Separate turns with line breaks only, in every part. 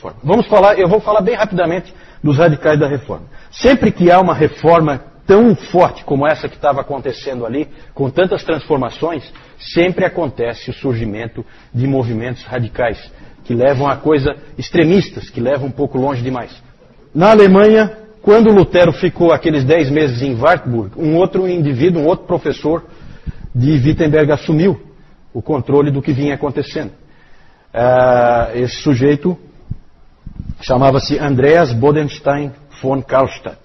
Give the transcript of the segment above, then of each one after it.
Reforma. Eu vou falar bem rapidamente dos radicais da Reforma. Sempre que há uma reforma tão forte como essa que estava acontecendo ali, com tantas transformações, sempre acontece o surgimento de movimentos radicais, que levam a coisa extremistas, que levam um pouco longe demais. Na Alemanha, quando Lutero ficou aqueles 10 meses em Wartburg, um outro indivíduo, um outro professor de Wittenberg assumiu o controle do que vinha acontecendo. Esse sujeito chamava-se Andreas Bodenstein von Karlstadt.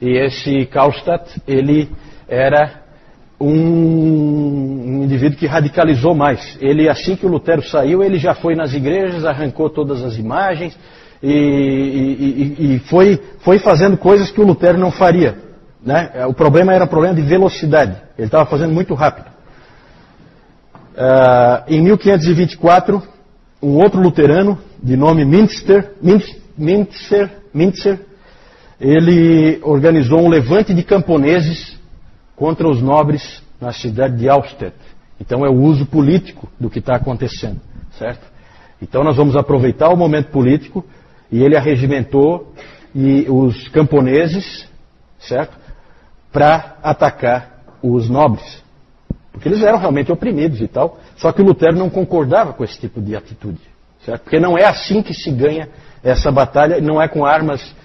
E esse Karlstadt, ele era um indivíduo que radicalizou mais. Ele, assim que o Lutero saiu, ele já foi nas igrejas, arrancou todas as imagens e foi fazendo coisas que o Lutero não faria, né? O problema era um problema de velocidade. Ele estava fazendo muito rápido. Em 1524, um outro luterano, de nome Mintzer, ele organizou um levante de camponeses contra os nobres na cidade de Austerlitz. Então é o uso político do que está acontecendo, certo? Então nós vamos aproveitar o momento político e ele arregimentou os camponeses, certo? Para atacar os nobres. Porque eles eram realmente oprimidos e tal. Só que o Lutero não concordava com esse tipo de atitude, certo? Porque não é assim que se ganha essa batalha, não é com armas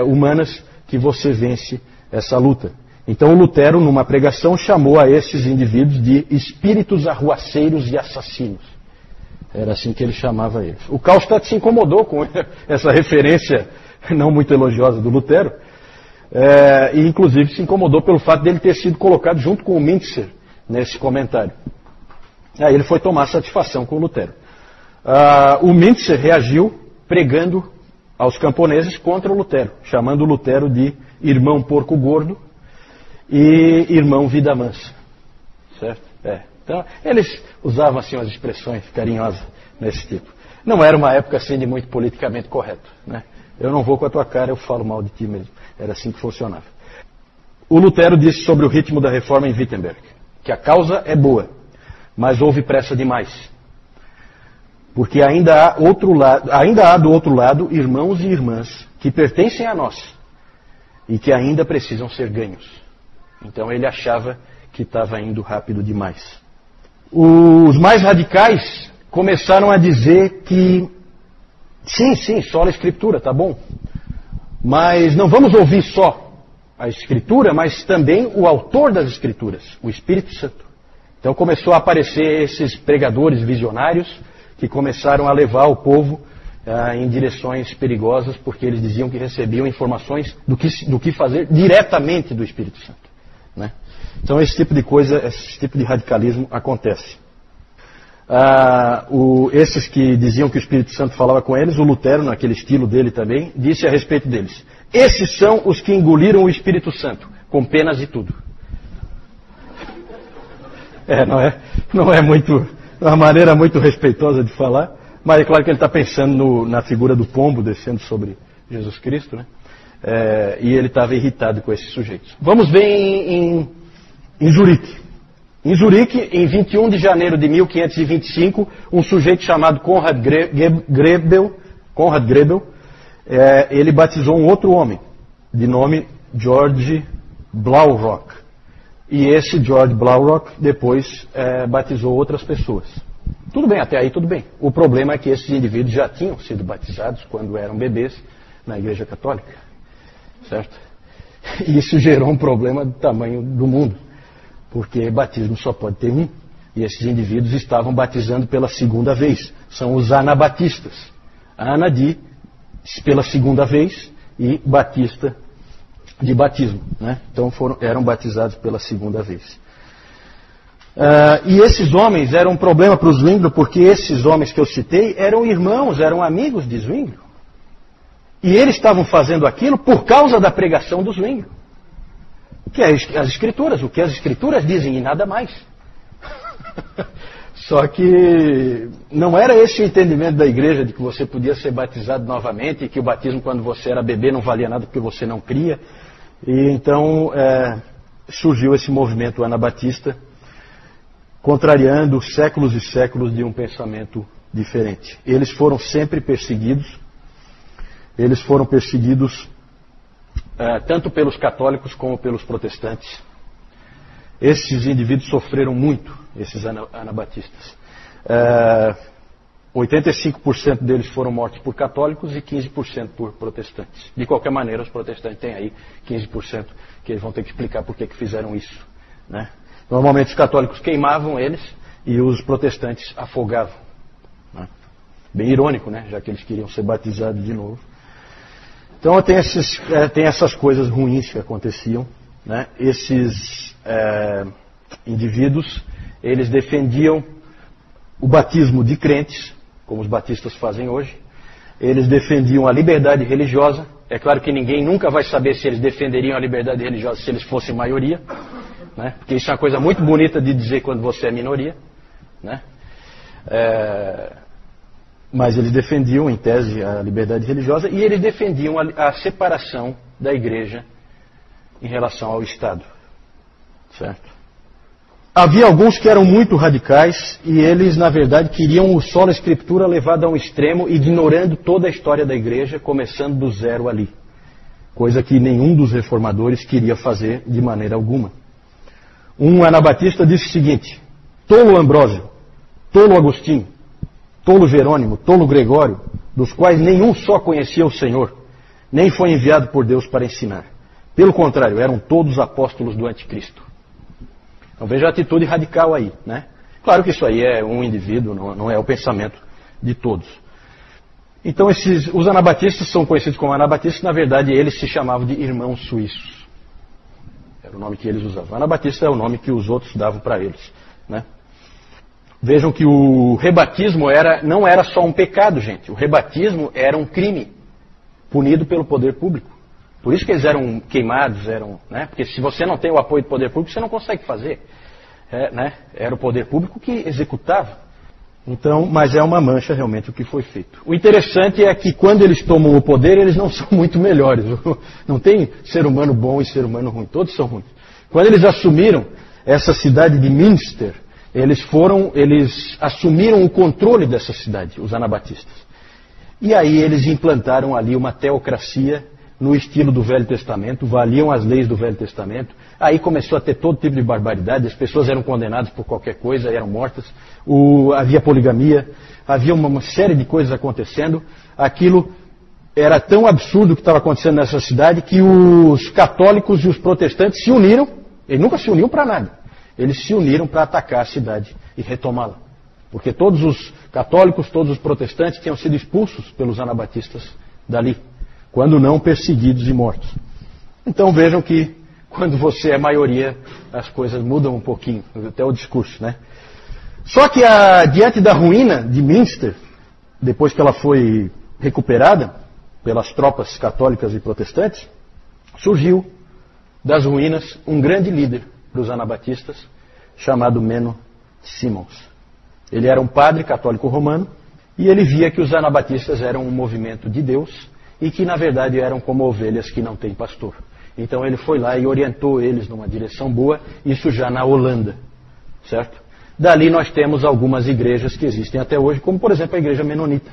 humanas que você vence essa luta. Então o Lutero, numa pregação, chamou a esses indivíduos de espíritos arruaceiros e assassinos. Era assim que ele chamava eles. O Karlstadt se incomodou com essa referência não muito elogiosa do Lutero, e inclusive se incomodou pelo fato dele ter sido colocado junto com o Mintzer nesse comentário. Aí ele foi tomar satisfação com o Lutero. O Mintzer reagiu pregando aos camponeses contra o Lutero, chamando o Lutero de irmão porco gordo e irmão vida mansa. Certo? Então, eles usavam assim umas expressões carinhosas nesse tipo. Não era uma época assim de muito politicamente correto, né? Eu não vou com a tua cara, eu falo mal de ti mesmo. Era assim que funcionava. O Lutero disse sobre o ritmo da reforma em Wittenberg, que a causa é boa, mas houve pressa demais. Porque ainda há do outro lado irmãos e irmãs que pertencem a nós e que ainda precisam ser ganhos. Então ele achava que estava indo rápido demais. Os mais radicais começaram a dizer que sim, só a Escritura, tá bom. Mas não vamos ouvir só a Escritura, mas também o autor das Escrituras, o Espírito Santo. Então começou a aparecer esses pregadores visionários que começaram a levar o povo em direções perigosas, porque eles diziam que recebiam informações do que fazer diretamente do Espírito Santo, né? Então esse tipo de coisa, esse tipo de radicalismo acontece. Esses que diziam que o Espírito Santo falava com eles, o Lutero, naquele estilo dele também, disse a respeito deles: esses são os que engoliram o Espírito Santo, com penas e tudo. Não é muito, uma maneira muito respeitosa de falar, mas é claro que ele está pensando na figura do pombo descendo sobre Jesus Cristo, né? E ele estava irritado com esses sujeitos. Vamos ver em Zurique. Em Zurique, em 21 de janeiro de 1525, um sujeito chamado Konrad Grebel, ele batizou um outro homem, de nome George Blaurock. E esse George Blaurock depois batizou outras pessoas. Tudo bem, até aí tudo bem. O problema é que esses indivíduos já tinham sido batizados quando eram bebês na Igreja Católica. Certo? E isso gerou um problema do tamanho do mundo. Porque batismo só pode ter um. E esses indivíduos estavam batizando pela segunda vez. São os anabatistas. Ana de pela segunda vez e batista de batismo, né? Então eram batizados pela segunda vez. E esses homens eram um problema para o Zwinglio, porque esses homens que eu citei eram irmãos, eram amigos de Zwinglio. E eles estavam fazendo aquilo por causa da pregação do Zwinglio. Que é as Escrituras, o que as Escrituras dizem e nada mais. Só que não era esse o entendimento da igreja de que você podia ser batizado novamente e que o batismo quando você era bebê não valia nada porque você não cria. E então surgiu esse movimento anabatista, contrariando séculos e séculos de um pensamento diferente. Eles foram sempre perseguidos eles foram perseguidos tanto pelos católicos como pelos protestantes. Esses indivíduos sofreram muito, esses anabatistas. 85% deles foram mortos por católicos e 15% por protestantes. De qualquer maneira, os protestantes têm aí 15% que eles vão ter que explicar por que fizeram isso, né? Normalmente os católicos queimavam eles e os protestantes afogavam, né? Bem irônico, né? Já que eles queriam ser batizados de novo. Então tem essas coisas ruins que aconteciam, né? Esses indivíduos, eles defendiam o batismo de crentes, como os batistas fazem hoje. Eles defendiam a liberdade religiosa. É claro que ninguém nunca vai saber se eles defenderiam a liberdade religiosa se eles fossem maioria, né? Porque isso é uma coisa muito bonita de dizer quando você é minoria, né? Mas eles defendiam, em tese, a liberdade religiosa, e eles defendiam a separação da igreja em relação ao Estado. Certo? Havia alguns que eram muito radicais e eles, na verdade, queriam o sola escritura levado a um extremo, ignorando toda a história da igreja, começando do zero ali. Coisa que nenhum dos reformadores queria fazer de maneira alguma. Um anabatista disse o seguinte: tolo Ambrósio, tolo Agostinho, tolo Jerônimo, tolo Gregório, dos quais nenhum só conhecia o Senhor, nem foi enviado por Deus para ensinar. Pelo contrário, eram todos apóstolos do anticristo. Então veja a atitude radical aí, né? Claro que isso aí é um indivíduo, não é o pensamento de todos. Então os anabatistas são conhecidos como anabatistas, na verdade eles se chamavam de irmãos suíços. Era o nome que eles usavam. Anabatista é o nome que os outros davam para eles, né? Vejam que o rebatismo não era só um pecado, gente. O rebatismo era um crime punido pelo poder público. Por isso que eles eram queimados, né? Porque se você não tem o apoio do poder público, você não consegue fazer. Né? Era o poder público que executava. Então, mas é uma mancha realmente o que foi feito. O interessante é que quando eles tomam o poder, eles não são muito melhores. Não tem ser humano bom e ser humano ruim. Todos são ruins. Quando eles assumiram essa cidade de Münster, eles assumiram o controle dessa cidade, os anabatistas. E aí eles implantaram ali uma teocracia no estilo do Velho Testamento, valiam as leis do Velho Testamento. Aí começou a ter todo tipo de barbaridade, as pessoas eram condenadas por qualquer coisa, eram mortas, havia poligamia, havia uma série de coisas acontecendo. Aquilo era tão absurdo o que estava acontecendo nessa cidade que os católicos e os protestantes se uniram. Eles nunca se uniam para nada. Eles se uniram para atacar a cidade e retomá-la. Porque todos os católicos, todos os protestantes tinham sido expulsos pelos anabatistas dali, quando não perseguidos e mortos. Então vejam que quando você é maioria, as coisas mudam um pouquinho, até o discurso, né? Só que diante da ruína de Münster, depois que ela foi recuperada pelas tropas católicas e protestantes, surgiu das ruínas um grande líder dos anabatistas, chamado Meno Simons. Ele era um padre católico romano e ele via que os anabatistas eram um movimento de Deus e que, na verdade, eram como ovelhas que não têm pastor. Então ele foi lá e orientou eles numa direção boa, isso já na Holanda, certo? Dali nós temos algumas igrejas que existem até hoje, como, por exemplo, a igreja menonita,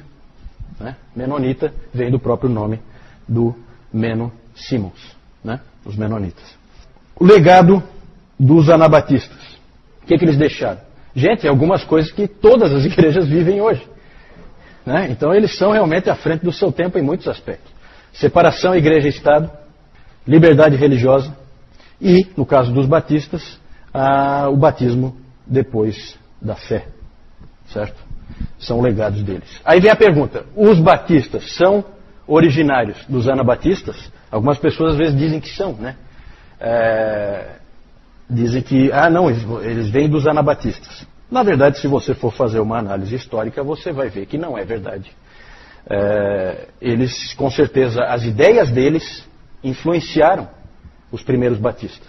né? Menonita vem do próprio nome do Meno Simons, né? Os menonitas. O legado dos anabatistas. O que eles deixaram? Gente, algumas coisas que todas as igrejas vivem hoje, né? Então eles são realmente à frente do seu tempo em muitos aspectos. Separação igreja-estado, liberdade religiosa e, no caso dos batistas, o batismo depois da fé, certo? São legados deles. Aí vem a pergunta: os batistas são originários dos anabatistas? Algumas pessoas às vezes dizem que são, né? Dizem que, não, eles vêm dos anabatistas. Na verdade, se você for fazer uma análise histórica, você vai ver que não é verdade. Eles, com certeza, as ideias deles influenciaram os primeiros batistas,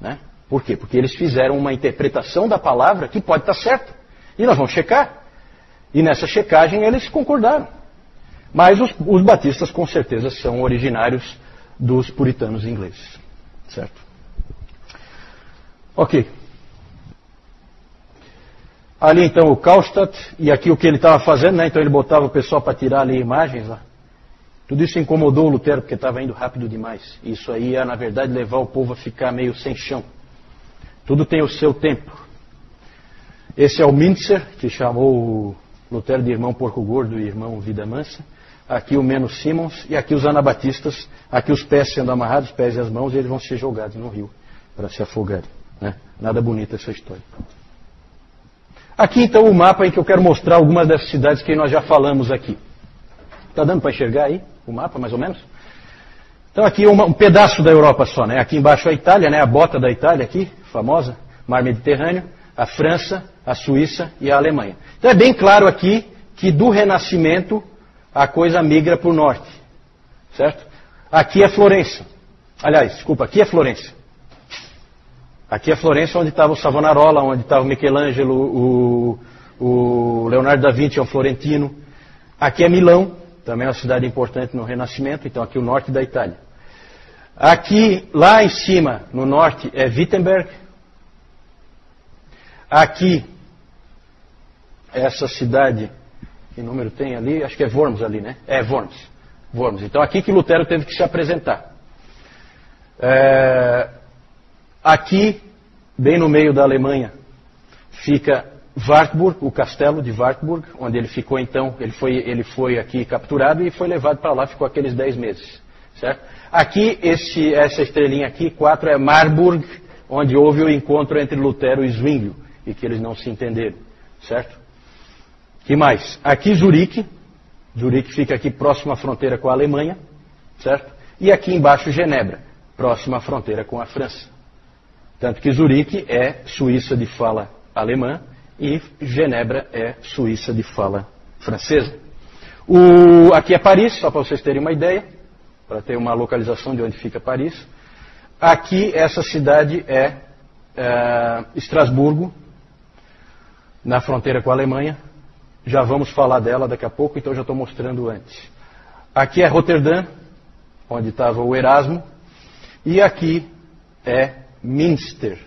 né? Por quê? Porque eles fizeram uma interpretação da palavra que pode estar certa. E nós vamos checar. E nessa checagem eles concordaram. Mas os batistas, com certeza, são originários dos puritanos ingleses, certo? Ok. Ali então o Karlstadt, e aqui o que ele estava fazendo, né? Então ele botava o pessoal para tirar ali imagens lá. Tudo isso incomodou o Lutero porque estava indo rápido demais. Isso aí ia, na verdade, levar o povo a ficar meio sem chão. Tudo tem o seu tempo. Esse é o Mintzer, que chamou o Lutero de irmão porco gordo e irmão vida mansa. Aqui o Menos Simons e aqui os anabatistas. Aqui os pés sendo amarrados, os pés e as mãos, e eles vão ser jogados no rio para se afogarem. Né? Nada bonita essa história. Aqui então o mapa em que eu quero mostrar algumas dessas cidades que nós já falamos aqui. Está dando para enxergar aí o mapa, mais ou menos? Então aqui um pedaço da Europa só, né? Aqui embaixo a Itália, né? A bota da Itália aqui, famosa, Mar Mediterrâneo, a França, a Suíça e a Alemanha. Então é bem claro aqui que do Renascimento a coisa migra para o norte, certo? Aqui é Florença. Aliás, desculpa, aqui é Florença. Aqui é Florença, onde estava o Savonarola, onde estava o Michelangelo, o Leonardo da Vinci é um florentino. Aqui é Milão, também é uma cidade importante no Renascimento, então aqui o norte da Itália. Aqui, lá em cima, no norte, é Wittenberg. Aqui, essa cidade, que número tem ali? Acho que é Worms ali, né? É, Worms. Worms. Então aqui que Lutero teve que se apresentar. Aqui, bem no meio da Alemanha, fica Wartburg, o castelo de Wartburg, onde ele ficou então, ele foi aqui capturado e foi levado para lá, ficou aqueles 10 meses. Certo? Aqui, essa estrelinha aqui, 4, é Marburg, onde houve o encontro entre Lutero e Zwinglio, e que eles não se entenderam. Certo? Que mais? Aqui Zurique. Zurique fica aqui próximo à fronteira com a Alemanha. Certo? E aqui embaixo Genebra, próximo à fronteira com a França. Tanto que Zurique é Suíça de fala alemã e Genebra é Suíça de fala francesa. Aqui é Paris, só para vocês terem uma ideia, para ter uma localização de onde fica Paris. Aqui, essa cidade é Estrasburgo, na fronteira com a Alemanha. Já vamos falar dela daqui a pouco, então já estou mostrando antes. Aqui é Roterdã, onde estava o Erasmo. E aqui é Münster,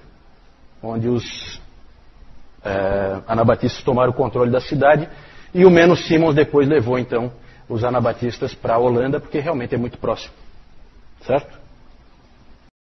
onde os anabatistas tomaram o controle da cidade, e o Menos Simons depois levou então os anabatistas para a Holanda, porque realmente é muito próximo. Certo?